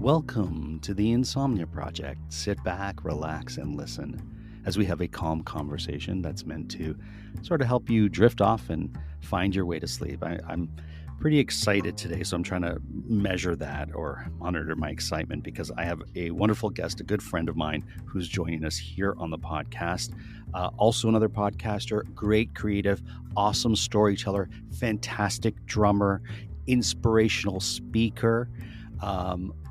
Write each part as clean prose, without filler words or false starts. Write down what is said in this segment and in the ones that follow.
Welcome to the Insomnia Project. Sit back, relax, and listen as we have a calm conversation that's meant to sort of help you drift off and find your way to sleep. I'm pretty excited today, so I'm trying to measure that or monitor my excitement because I have a wonderful guest, a good friend of mine who's joining us here on the podcast. Also, another podcaster, great creative, awesome storyteller, fantastic drummer, inspirational speaker.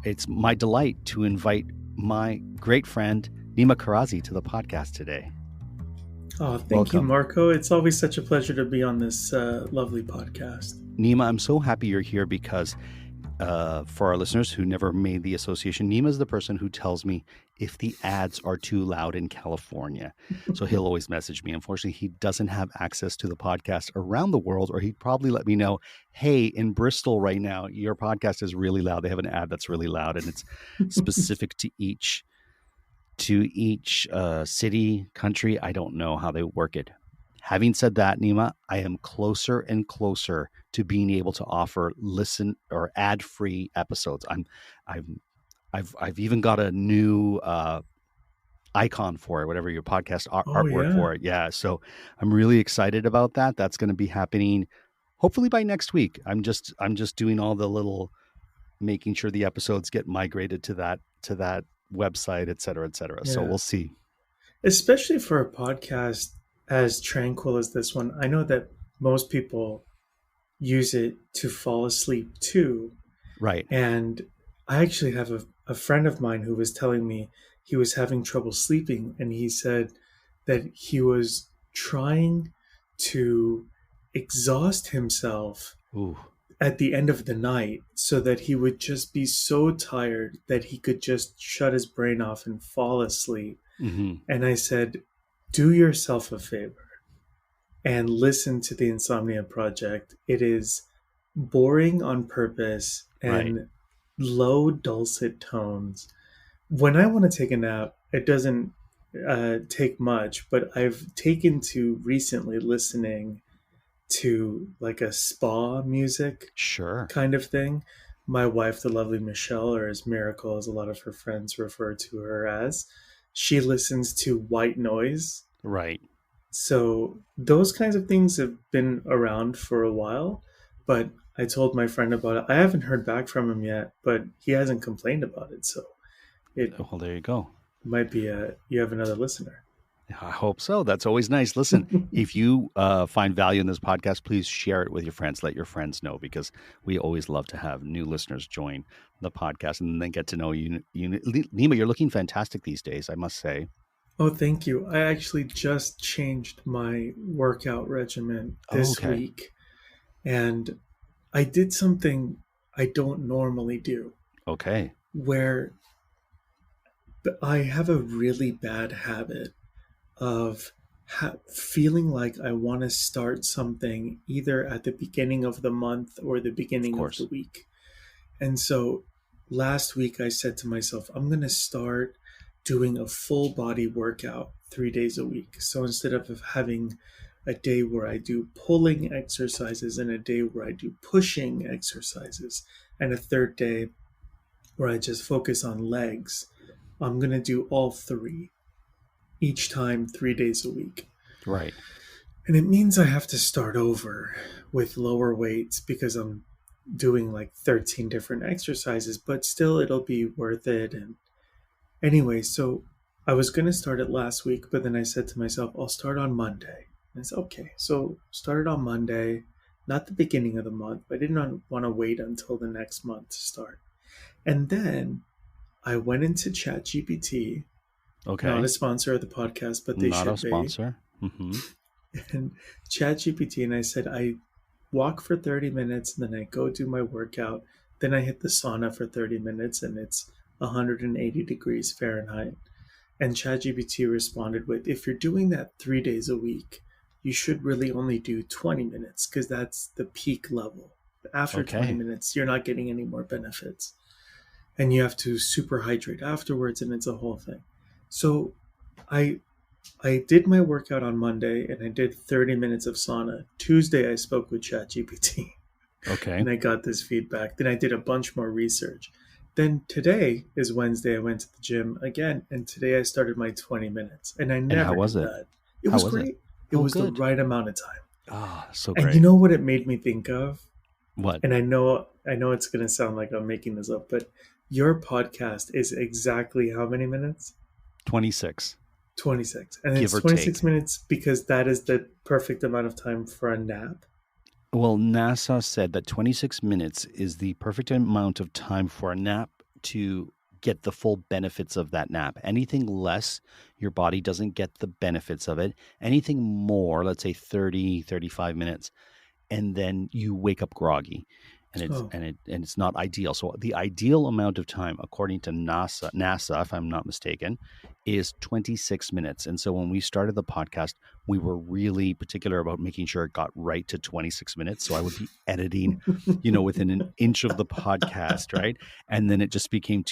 It's my delight to invite my great friend, Nima Kharrazi, to the podcast today. Oh, thank you, Marco. It's always such a pleasure to be on this lovely podcast. Nima, I'm so happy you're here because for our listeners who never made the association, Nima is the person who tells me if the ads are too loud in California. So he'll always message me. Unfortunately, he doesn't have access to the podcast around the world, or he'd probably let me know, hey, in Bristol right now, your podcast is really loud. They have an ad that's really loud, and it's specific to each city, country. I don't know how they work it. Having said that, Nima, I am closer and closer to being able to offer listen or ad-free episodes. I've even got a new icon for it, whatever your podcast artwork for it. Yeah, so I'm really excited about that. That's going to be happening hopefully by next week. I'm just doing all the little making sure the episodes get migrated to that website, et cetera, et cetera. Yeah. So we'll see. Especially for a podcast as tranquil as this one, I know that most people use it to fall asleep too. Right. And I actually have a friend of mine who was telling me he was having trouble sleeping, and he said that he was trying to exhaust himself at the end of the night so that he would just be so tired that he could just shut his brain off and fall asleep. Mm-hmm. And I said, do yourself a favor and listen to the Insomnia Project. It is boring on purpose and low dulcet tones. When I want to take a nap, it doesn't take much, but I've taken to recently listening to like a spa music kind of thing. My wife, the lovely Michelle, or as Miracle, as a lot of her friends refer to her as, she listens to white noise. Right. So those kinds of things have been around for a while, but I told my friend about it. I haven't heard back from him yet, but he hasn't complained about it. So well, there you go. Might be you have another listener. I hope so. That's always nice. Listen, if you find value in this podcast, please share it with your friends. Let your friends know, because we always love to have new listeners join the podcast and then get to know you. Nima, you're looking fantastic these days, I must say. Oh, thank you. I actually just changed my workout regimen this week, and I did something I don't normally do. Okay. Where I have a really bad habit of feeling like I want to start something either at the beginning of the month or the beginning of the week. And so last week I said to myself, I'm going to start doing a full body workout 3 days a week. So instead of having a day where I do pulling exercises and a day where I do pushing exercises and a third day where I just focus on legs, I'm going to do all three each time 3 days a week. Right. And it means I have to start over with lower weights because I'm doing like 13 different exercises, but still it'll be worth it. And anyway, so I was going to start it last week, but then I said to myself, I'll start on Monday. And I said, okay, so started on Monday, not the beginning of the month. I didn't want to wait until the next month to start. And then I went into ChatGPT. Okay. Not a sponsor of the podcast, but they should be. Not a sponsor. Mm-hmm. And ChatGPT, and I said, I walk for 30 minutes, and then I go do my workout. Then I hit the sauna for 30 minutes, and it's 180 degrees Fahrenheit. And ChatGPT responded with, if you're doing that 3 days a week, you should really only do 20 minutes because that's the peak level. After 20 minutes, you're not getting any more benefits. And you have to super hydrate afterwards, and it's a whole thing. So I did my workout on Monday, and I did 30 minutes of sauna. Tuesday, I spoke with ChatGPT. Okay. And I got this feedback. Then I did a bunch more research. then today is Wednesday. I went to the gym again, and today I started my 20 minutes, and I And how never do was it? that. It How was was it? great. It Oh, was the good. right amount of time. Ah, so And you great. know what it made me think of? What? And I know it's going to sound like I'm making this up, but your podcast is exactly how many minutes? 26, 26. And give it's or 26 take. minutes because that is the perfect amount of time for a nap. Well, NASA said that 26 minutes is the perfect amount of time for a nap to get the full benefits of that nap. Anything less, your body doesn't get the benefits of it. Anything more, let's say 30, 35 minutes, and then you wake up groggy, and Oh, it's not ideal. So the ideal amount of time, according to NASA, if I'm not mistaken, is 26 minutes. And so when we started the podcast, we were really particular about making sure it got right to 26 minutes. So I would be editing, within an inch of the podcast, right? And then it just became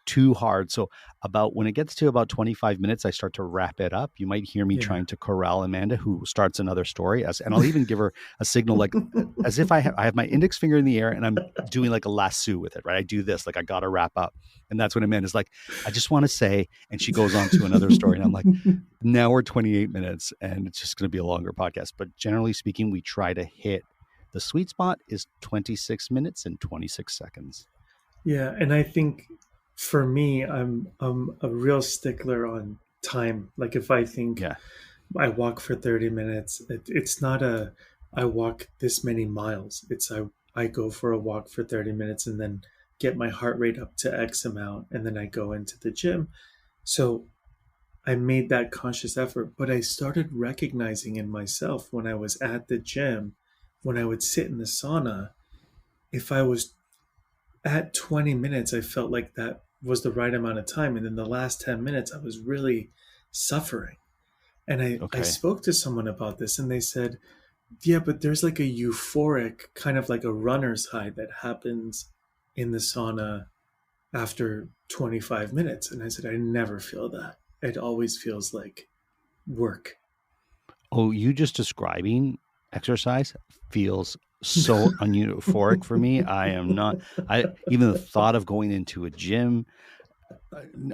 too hard. So about when it gets to about 25 minutes, I start to wrap it up. You might hear me yeah. trying to corral Amanda, who starts another story, and I'll even give her a signal, like as if I have my index finger in the air and I'm doing like a lasso with it, right? I do this, like I got to wrap up. And that's when Amanda's like, I just want to say, and she goes on to another story. And I'm like, now we're 28 minutes and it's just going to be a longer podcast. But generally speaking, we try to hit the sweet spot is 26 minutes and 26 seconds. Yeah, and I think for me, I'm a real stickler on time. Like if I think Yeah. I walk for 30 minutes, it's not a I walk this many miles. It's I go for a walk for 30 minutes and then get my heart rate up to X amount and then I go into the gym. So I made that conscious effort, but I started recognizing in myself when I was at the gym, when I would sit in the sauna, if I was at 20 minutes, I felt like that was the right amount of time. And then the last 10 minutes, I was really suffering. And I Okay. spoke to someone about this, and they said, yeah, but there's like a euphoric, kind of like a runner's high that happens in the sauna after 25 minutes. And I said, I never feel that. It always feels like work. Oh, you just describing exercise feels so uneuphoric for me. I am not, I, even the thought of going into a gym,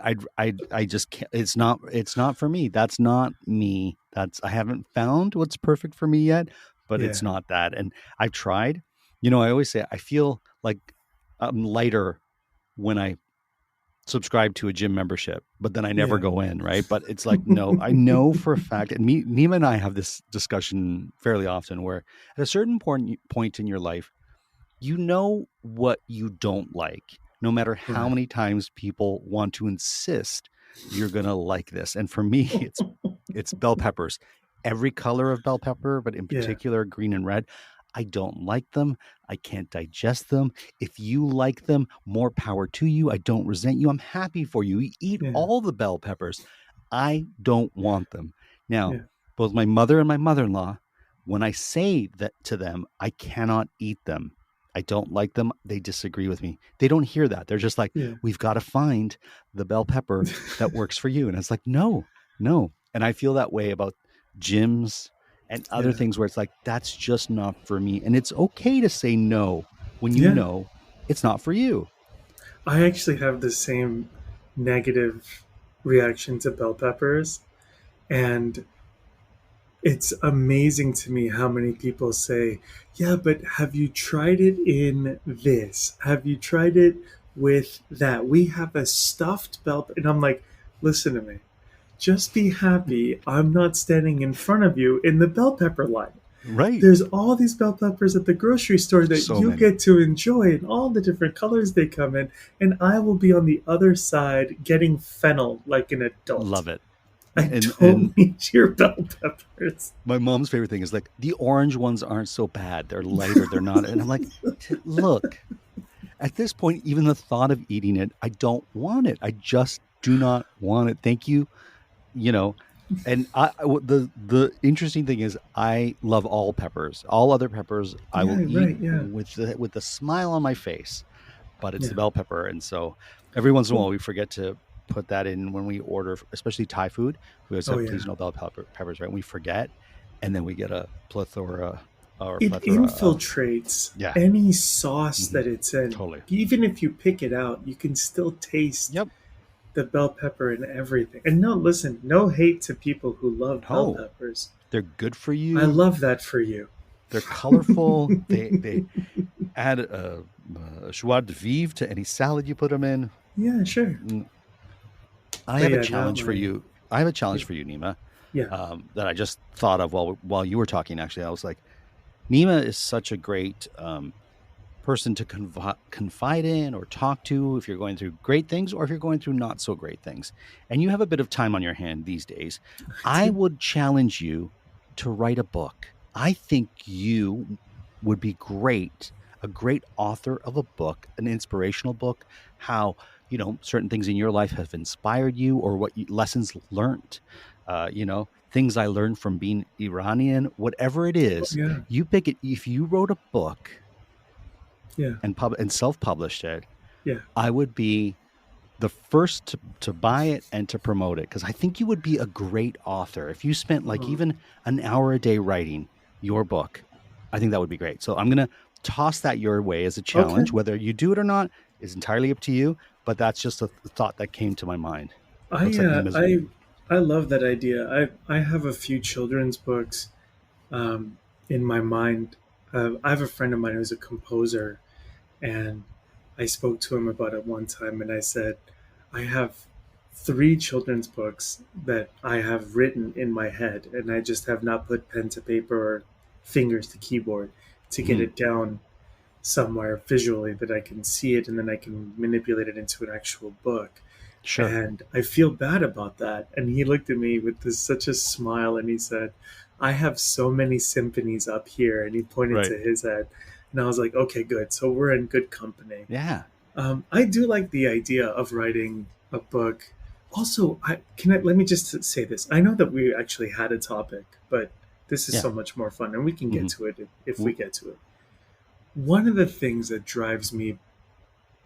I just can't. It's not for me. That's not me. I haven't found what's perfect for me yet, but Yeah, it's not that. And I've tried. I always say I feel like I'm lighter when I subscribe to a gym membership, but then I never yeah, go in, right? But it's like, no, I know for a fact, and Nima and I have this discussion fairly often, where at a certain point in your life, you know what you don't like, no matter how right. many times people want to insist you're going to like this. And for me, it's bell peppers. Every color of bell pepper, but in Yeah, particular green and red. I don't like them. I can't digest them. If you like them, more power to you. I don't resent you. I'm happy for you. Eat yeah, all the bell peppers. I don't want them. Now, yeah, both my mother and my mother-in-law, when I say that to them, I cannot eat them. I don't like them. They disagree with me. They don't hear that. They're just like, yeah. we've got to find the bell pepper that works for you. And it's like, no, no. And I feel that way about gyms and other Yeah, things where it's like, that's just not for me. And it's okay to say no when you yeah. know it's not for you. I actually have the same negative reaction to bell peppers. And it's amazing to me how many people say, yeah, but have you tried it in this? Have you tried it with that? We have a stuffed bell. And I'm like, listen to me. Just be happy I'm not standing in front of you in the bell pepper line. Right. There's all these bell peppers at the grocery store that So you many. get to enjoy and all the different colors they come in. And I will be on the other side getting fennel like an adult. Love it. I And don't need your bell peppers. my mom's favorite thing is like the orange ones aren't so bad. They're lighter. They're not. And I'm like, look, at this point, even the thought of eating it, I don't want it. I just do not want it. Thank you. You know, and the interesting thing is I love all peppers. All other peppers I will Yeah, eat right. Yeah. with the smile on my face, but it's the Yeah. bell pepper. And so every once in a while we forget to put that in when we order, especially Thai food. We always Oh, have, please yeah. no bell peppers, right? We forget, and then we get a plethora or It plethora of infiltrates yeah. any sauce Hmm. that it's in. Totally. Even if you pick it out, you can still taste Yep. the bell pepper and everything. And no, listen, no hate to people who love bell No, peppers. they're good for I you. love that for you. They're colorful. They add a joie de vivre to any salad you put them in. Yeah, sure. Mm, I But have a yeah, not challenge for my. you. I have a challenge Yeah. for you, Nima, Yeah. that I just thought of while you were talking. Actually, I was like, Nima is such a great person to confide in or talk to if you're going through great things or if you're going through not so great things. And you have a bit of time on your hand these days. I I do. would challenge you to write a book. I think you would be great, a great author of a book, an inspirational book, how, certain things in your life have inspired you or lessons learned, things I learned from being Iranian, whatever it Oh, is, yeah. you pick it. If you wrote a book Yeah. and self-published it, Yeah. I would be the first to buy it and to promote it because I think you would be a great author if you spent like Oh, even an hour a day writing your book. I think that would be great. So I'm gonna toss that your way as a okay. challenge. Whether you do it or not is entirely up to you. But that's just a thought that came to my mind. Looks I like uh, Nima's. I I love that idea. I have a few children's books in my mind. I have a friend of mine who's a composer, and I spoke to him about it one time, and I said, I have three children's books that I have written in my head, and I just have not put pen to paper or fingers to keyboard to get Mhm. it down somewhere visually that I can see it and then I can manipulate it into an actual book. Sure. And I feel bad about that. And he looked at me with such a smile and he said, I have so many symphonies up here. And he pointed Right. to his head. And I was like, okay, good. So we're in good company. Yeah. I do like the idea of writing a book. Also, let me just say this. I know that we actually had a topic, but this is Yeah. so much more fun and we can get Hmm. to it if we get to it. One of the things that drives me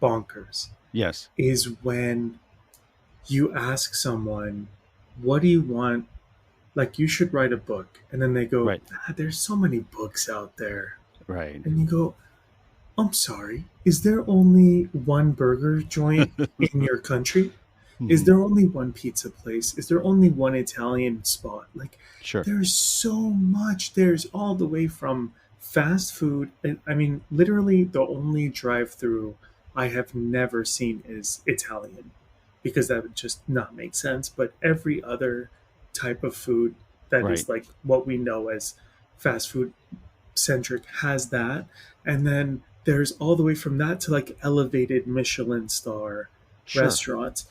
bonkers Yes. is when you ask someone, what do you want? Like, you should write a book. And then they go, Right. there's so many books out there. Right. And you go, I'm sorry, is there only one burger joint in your country? Is Hmm. there only one pizza place? Is there only one Italian spot? Like, Sure. there's so much. There's all the way from fast food. And I mean, literally, the only drive through I have never seen is Italian because that would just not make sense. But every other type of food that Right. is like what we know as fast food centric has that. And then there's all the way from that to like elevated Michelin star Sure. restaurants.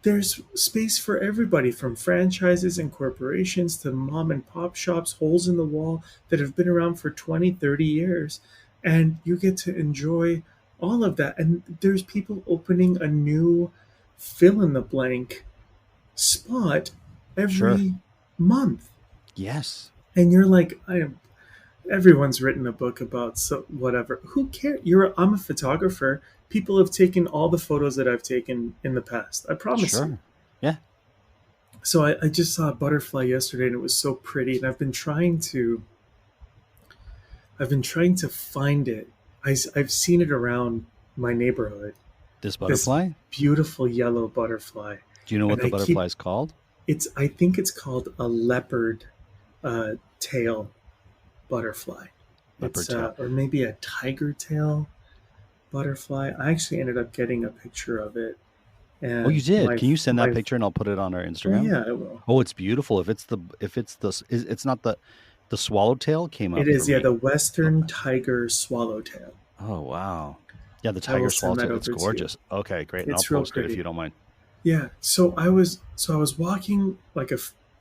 There's space for everybody from franchises and corporations to mom and pop shops, holes in the wall that have been around for 20, 30 years. And you get to enjoy all of that. And there's people opening a new fill in the blank spot Sure. every month. Yes. And you're like, I am everyone's written a book about so whatever. Who cares? I'm a photographer. People have taken all the photos that I've taken in the past. I promise you. Sure. Yeah. So I just saw a butterfly yesterday and it was so pretty and I've been trying to find it. I've seen it around my neighborhood. This This butterfly. beautiful yellow butterfly. Do you know what And the butterfly is called? I think it's called a leopard tail butterfly. Leopard It's tail. or maybe a tiger tail butterfly. I actually ended up getting a picture of it, Oh, you and did. Can you send that my picture and I'll put it on our oh Instagram? yeah, I will. Oh, it's beautiful. It's not the swallowtail came It up for is, yeah, me. the Oh, western tiger swallowtail. oh, wow. Yeah, the I will tiger send that swallowtail. It's over to you. gorgeous. Okay, great. And I'll It's real post it if pretty. you don't mind. Yeah. So I was walking like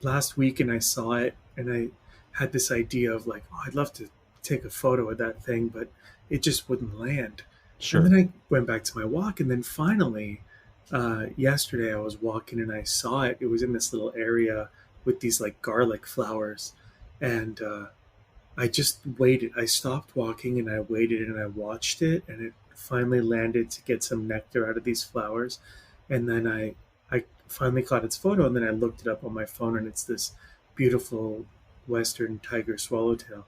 last week, and I saw it, and I had this idea of like, oh, I'd love to take a photo of that thing, but it just wouldn't land. And Sure. then I went back to my walk, and then finally, yesterday I was walking and I saw it. It was in this little area with these like garlic flowers, and I just waited. I stopped walking and I waited and I watched it, and it finally landed to get some nectar out of these flowers. And then I finally caught its photo, and then I looked it up on my phone, and it's this beautiful western tiger swallowtail.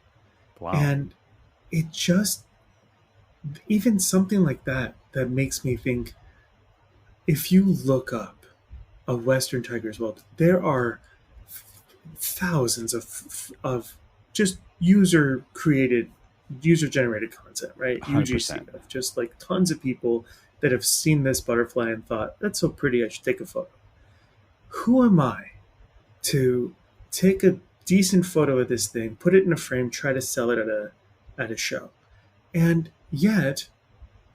Wow. And it just, even something like that, that makes me think, if you look up a Western tiger's world, there are thousands of just user generated content, right? UGC, 100%. of just like tons of people that have seen this butterfly and thought, that's so pretty, I should take a photo. Who am I to take a decent photo of this thing, put it in a frame, try to sell it at a show? And yet,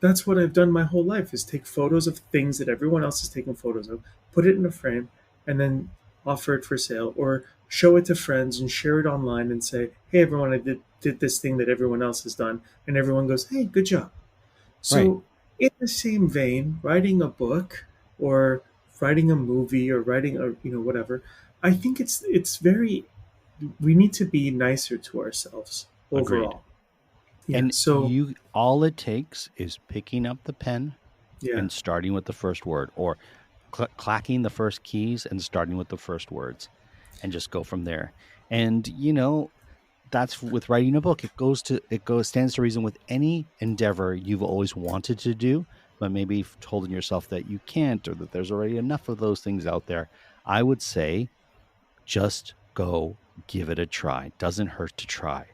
that's what I've done my whole life, is take photos of things that everyone else is taking photos of, put it in a frame, and then offer it for sale, or show it to friends and share it online and say, hey everyone, I did this thing that everyone else has done, and everyone goes, hey, good job. Right. So in the same vein, writing a book or writing a movie or writing a, whatever, I think it's very, we need to be nicer to ourselves Agreed. overall. Yeah. And So all it takes is picking up the pen yeah. and starting with the first word, or clacking the first keys and starting with the first words, and just go from there. And that's with writing a book. It stands to reason with any endeavor you've always wanted to do, but maybe you've told yourself that you can't, or that there's already enough of those things out there. I would say just go give it a try. Doesn't hurt to try.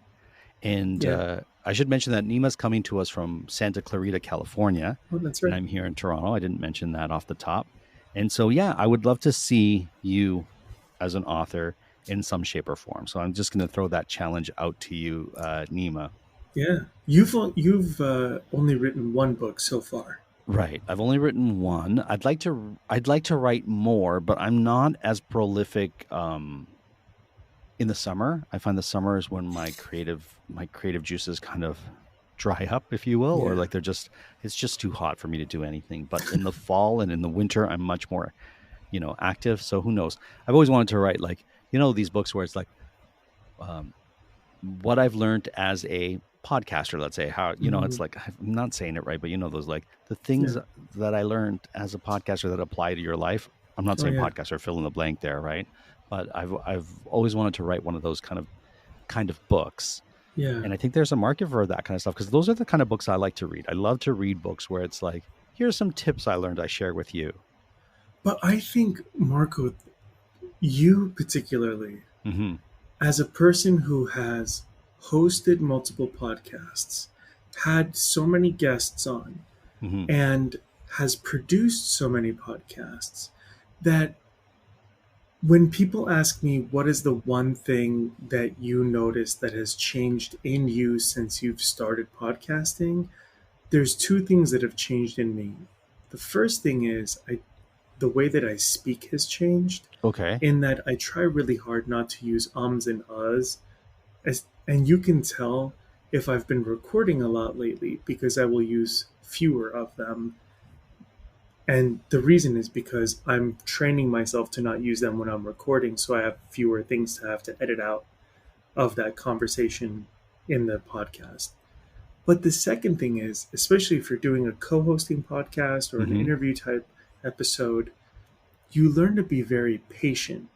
And Yeah. I should mention that Nima's coming to us from Santa Clarita, California, Oh, that's and right. I'm here in Toronto. I didn't mention that off the top. And so, yeah, I would love to see you as an author in some shape or form. So I'm just going to throw that challenge out to you, Nima. Yeah, you've only written one book so far. Right. I've only written one. I'd like to write more, but I'm not as prolific in the summer. I find the summer is when my creative juices kind of dry up, if you will, or Yeah, like it's just too hot for me to do anything. But in the fall and in the winter, I'm much more, active. So who knows? I've always wanted to write, like, these books where it's like, um, what I've learned as a podcaster, let's say, how, mm, it's like, I'm not saying it right, but those, like, the yeah, things that I learned as a podcaster that apply to your life. I'm not oh saying yeah, podcaster, fill in the blank there, right? But I've always wanted to write one of those kind of books. yeah. And I think there's a market for that kind of stuff, because those are the kind of books I like to read. I love to read books where it's like, here's some tips I learned, I share with you. But I think, Marco, you particularly, Hmm. as a person who has hosted multiple podcasts, had so many guests on, Hmm. and has produced so many podcasts, that when people ask me what is the one thing that you notice that has changed in you since you've started podcasting, there's two things that have changed in me. The first thing is, the way that I speak has changed, Okay. in that I try really hard not to use ums and uhs. And you can tell if I've been recording a lot lately because I will use fewer of them. And the reason is because I'm training myself to not use them when I'm recording, so I have fewer things to have to edit out of that conversation in the podcast. But the second thing is, especially if you're doing a co hosting podcast or an Hmm. interview type episode, you learn to be very patient,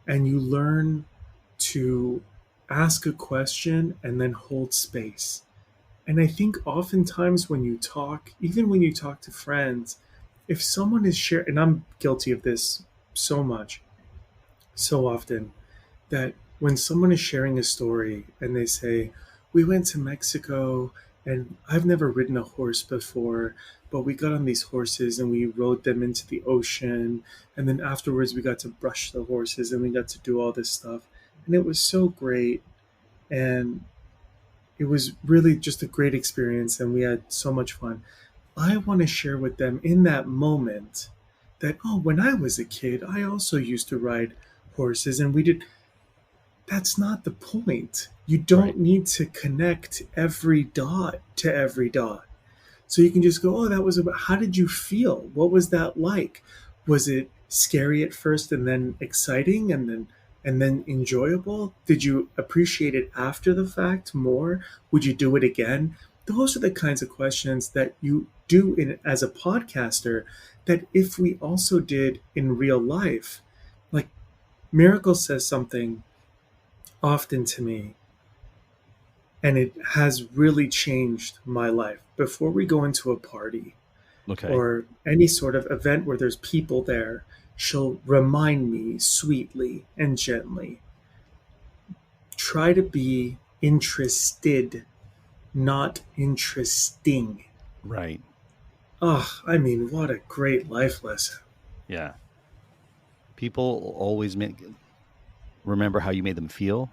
and you learn to ask a question and then hold space. And I think oftentimes when you talk, even when you talk to friends, if someone is sharing, and I'm guilty of this so much, so often, that when someone is sharing a story and they say, we went to Mexico and I've never ridden a horse before, but we got on these horses and we rode them into the ocean. And then afterwards, we got to brush the horses and we got to do all this stuff. And it was so great. And it was really just a great experience. And we had so much fun. I want to share with them in that moment that, oh, when I was a kid, I also used to ride horses and we did. That's not the point. You Right. don't need to connect every dot to every dot. So you can just go, oh, that was about, how did you feel? What was that like? Was it scary at first and then exciting and then enjoyable? Did you appreciate it after the fact more? Would you do it again? Those are the kinds of questions that you do in as a podcaster, that if we also did in real life. Like, Miracle says something often to me, And it has really changed my life. Before we go into a party Okay. or any sort of event where there's people there, she'll remind me sweetly and gently, try to be interested, not interesting. Right. Oh, I mean, what a great life lesson. Yeah. People always remember how you made them feel.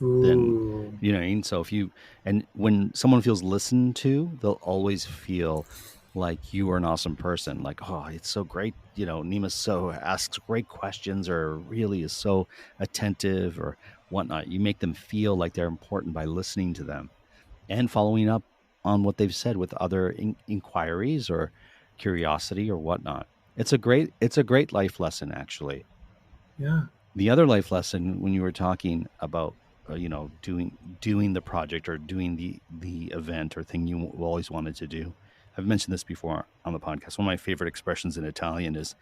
Then, Ooh. you know what I mean? So if you, and when someone feels listened to, they'll always feel like you are an awesome person. Like, oh, it's so great. You know, Nima so asks great questions or really is so attentive or whatnot. You make them feel like they're important by listening to them and following up on what they've said with other inquiries or curiosity or whatnot. It's a great life lesson, actually. Yeah. The other life lesson when you were talking about doing the project or doing the event or thing you always wanted to do. I've mentioned this before on the podcast. One of my favorite expressions in Italian is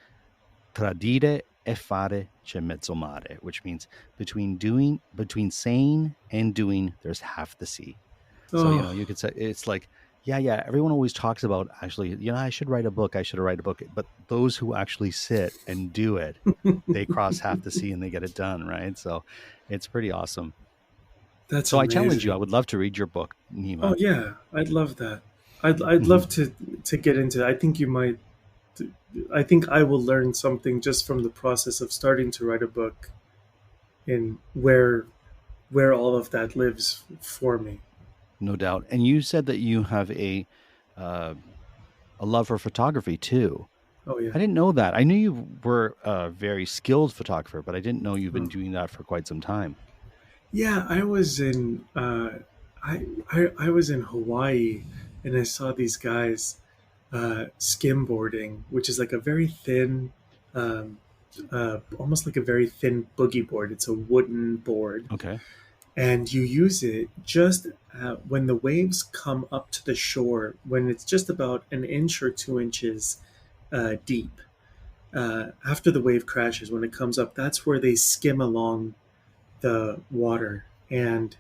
tradire e fare c'è mezzo mare, which means between saying and doing there's half the sea. So, Oh, you could say it's like, yeah, yeah, everyone always talks about actually, I should write a book, I should write a book. But those who actually sit and do it, they cross half the sea and they get it done, right? So it's pretty awesome. that's So I challenge you. I amazing. would love to read your book, Oh Nima. yeah, I'd love that. I'd Hmm. love to get into it. I think you might. I think I will learn something just from the process of starting to write a book in where all of that lives for me. No doubt. And you said that you have uh, a love for photography too. Oh yeah. I didn't know that. I knew you were a very skilled photographer, but I didn't know you've been Oh. doing that for quite some time. Yeah, I was in Hawaii and I saw these guys skimboarding, which is like a very thin, um, almost like a very thin boogie board. It's a wooden board, Okay. and you use it just when the waves come up to the shore, when it's just about an inch or 2 inches deep. After the wave crashes, when it comes up, that's where they skim along the water. And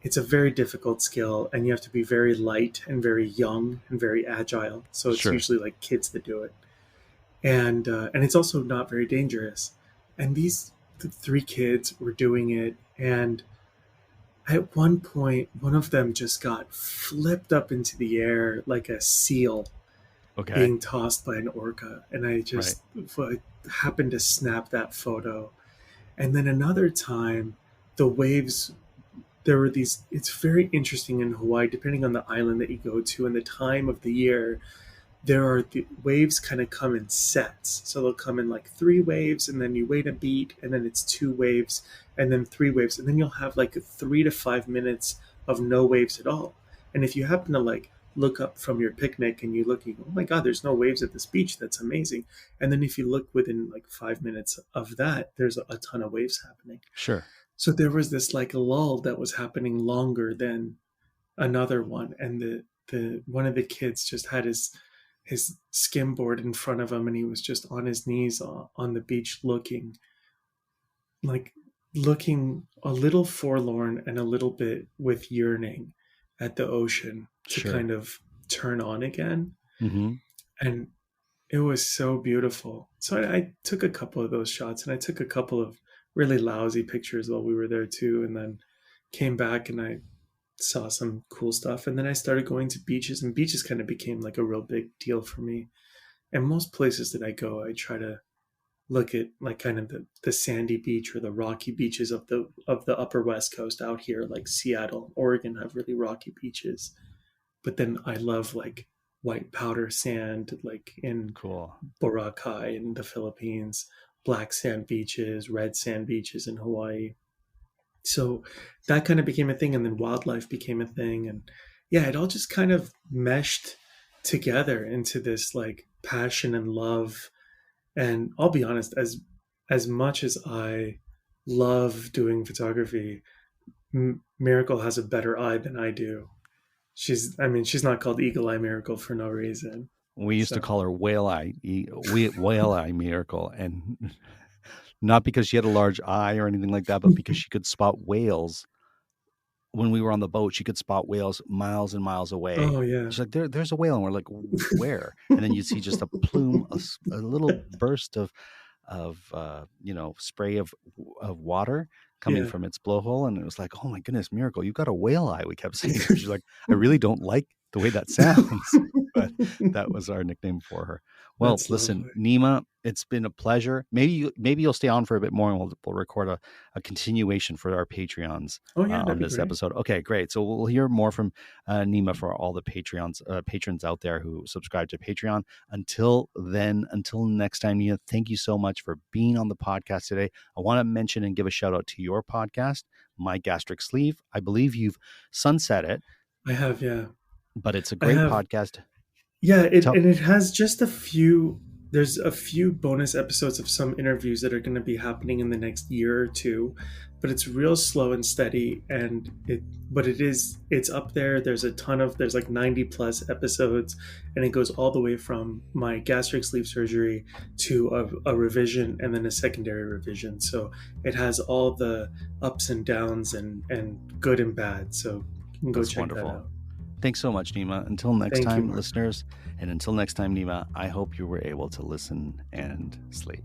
it's a very difficult skill, and you have to be very light and very young and very agile. So it's Sure. usually like kids that do it, and it's also not very dangerous. And these three kids were doing it, and at one point, one of them just got flipped up into the air like a seal Okay. being tossed by an orca, and I Right. just happened to snap that photo. And then another time, the waves there were these it's very interesting in Hawaii, depending on the island that you go to and the time of the year. There are the waves kind of come in sets, so they'll come in like three waves, and then you wait a beat, and then it's two waves, and then three waves, and then you'll have like 3 to 5 minutes of no waves at all. And if you happen to like look up from your picnic and you go, oh my god, there's no waves at this beach, that's amazing. And then if you look within like 5 minutes of that, there's a ton of waves happening. Sure. So there was this like lull that was happening longer than another one, and the one of the kids just had his skimboard in front of him, and he was just on his knees on the beach, like looking a little forlorn and a little bit with yearning at the ocean to Sure. kind of turn on again. Hmm. And it was so beautiful. So I took a couple of those shots, and I took a couple of really lousy pictures while we were there too, and then came back and I saw some cool stuff. And then I started going to beaches, and beaches kind of became like a real big deal for me. And most places that I go, I try to look at like kind of the sandy beach or the rocky beaches of the upper west coast out here, like Seattle, Oregon have really rocky beaches. But then I love like white powder sand, like in Cool. Boracay in the Philippines, black sand beaches, red sand beaches in Hawaii. So that kind of became a thing, and then wildlife became a thing, and yeah, it all just kind of meshed together into this like passion and love. And I'll be honest, as much as I love doing photography, Miracle has a better eye than I do. I mean, she's not called Eagle Eye Miracle for no reason. We used to So call her Whale Eye Miracle, and not because she had a large eye or anything like that, but because she could spot whales when we were on the boat, she could spot whales miles and miles away. Oh yeah. She's like, there's a whale. And we're like, where? And then you'd see just a plume, a little burst of spray of water coming Yeah. from its blowhole. And it was like, oh my goodness, miracle. You've got a whale eye. We kept saying to her. She's like, I really don't like the way that sounds. But that was our nickname for her. Well, That's listen, lovely. Nima, it's been a pleasure. Maybe you'll stay on for a bit more, and we'll record a continuation for our Patreons Oh yeah, that'd on be this great. episode. Okay, great. So we'll hear more from Nima for all the patrons out there who subscribe to Patreon. Until then, until next time, Nima, thank you so much for being on the podcast today. I want to mention and give a shout out to your podcast, My Gastric Sleeve. I believe you've sunset it, I have, yeah. but it's a I great have, podcast. yeah, Tell, it has just a few, there's a few bonus episodes of some interviews that are going to be happening in the next year or two, but it's real slow and steady, and it's up there. There's like 90 plus episodes, and it goes all the way from my gastric sleeve surgery to a revision and then a secondary revision. So it has all the ups and downs and good and bad. So you can go that's check that wonderful. out. Thanks so much, Nima. Until next Thank you, time, Mark. listeners, and until next time, Nima, I hope you were able to listen and sleep.